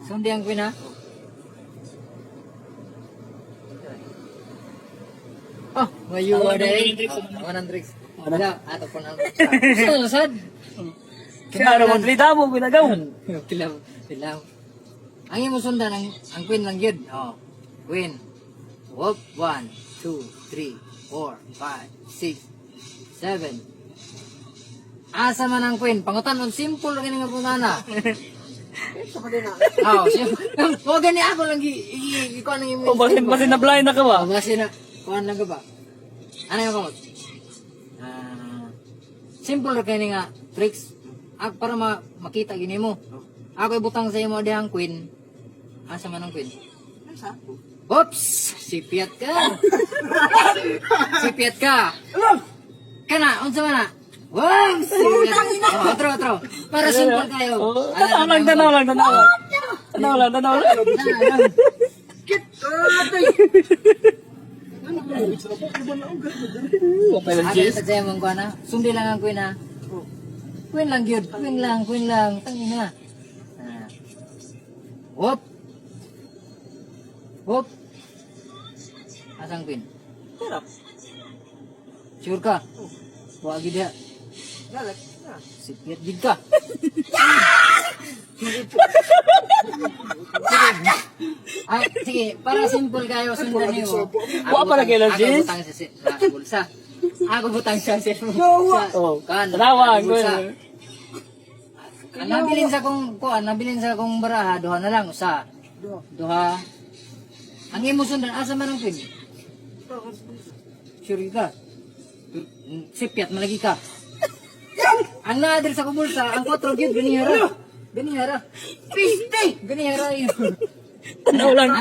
Sundi ang queen ha. Oh, mayu ada eh. 100. Wala, ato po na. Sad. Kaya mo, trita mo, pinagaw. Tilaw. Ang imo sundan ang queen lang yun. Oh. Queen. Whoop. 1, 2, 3, 4, 5, 6, 7. Asa man ang queen? Pangutan mo, simple lang nga punana. Oh, simple. Huwag gani ako lang ikuha ng imo. O, basin na blind na ka ba? Basin na. Kuhaan lang ka ba? Ano yung kamot? Simple lang kayo nga tricks. Ako para makita gini mo. Ako ibutang sa imo dihang queen. Asa man ang queen? Oops! Sipiat ka! Sipiat ka! Kana, unsa man na? Wow! Sipiat! Otro. Para simple kayo. Tanaw lang. Ako sa mong kuha na. Sundi lang ang queen ha. Queen lang yun. Queen lang. Tangin na. Whoop! Asang queen? Sure ka? Huwag dia. Sipiat gid ka. Sige, para simple kayo sundan niyo. Wa pa na kayo, Jis? Ako butang sa cellphone. Oh, Kan. tawag. Nabilin sa kong baraha, duha na lang, usa. Duha. Ang imo sundan, asa man ang queen? Sure ka? Sipiat malagi ka. Ang naadir sa kubulsa, ang 4 gyud ganihara. 50! Ganihara yun. Tanaw lang.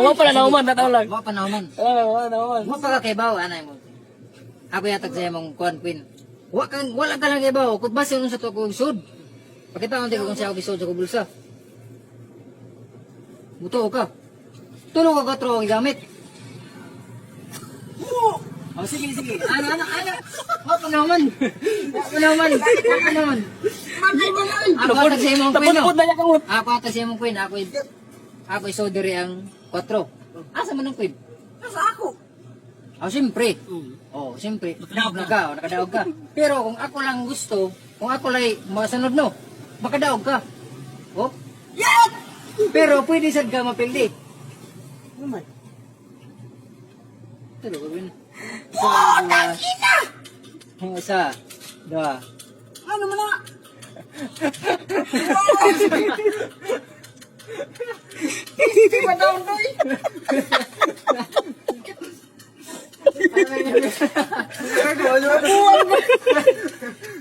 Wa pa na nauman. Wa pa nauman. Wa pa ka kay bawo anay mo. Ako yatag sa imong queen. Wala ka lang kay bawo, kung base nun sa to ko isod. Pakita mo kung siya ako isod sa kubulsa. Buto ka. Tulong ka 4 ang gamit. Oh, sige. Ano. Wa pa naman. Ako ata sa imong queen. Ako ata sa imong queen. Ako isodori ang 4. Asa man ang queen? Nasa ako. Oh, siyempre. Siyempre. Nakadaog ka. Pero kung ako lang gusto, kung ako lang masunod no, makadaog ka. Oh. Pero pwede sad ka mapildi. Naman. Tulo ko bin. Isa, dua. Ano man na? Hindi ba daw doy?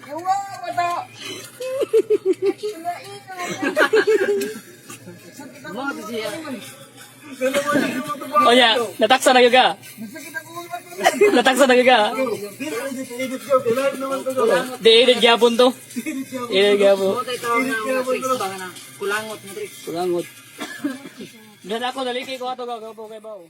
Yawa, mata. Mo siya. O ya, nataksa na ka. Nataksa na ka. Di edit gyapon to. Edit gyapon. Kulangot mo tricks. Kulangot. Dan ako daliki ko ato gagaw po kay bao.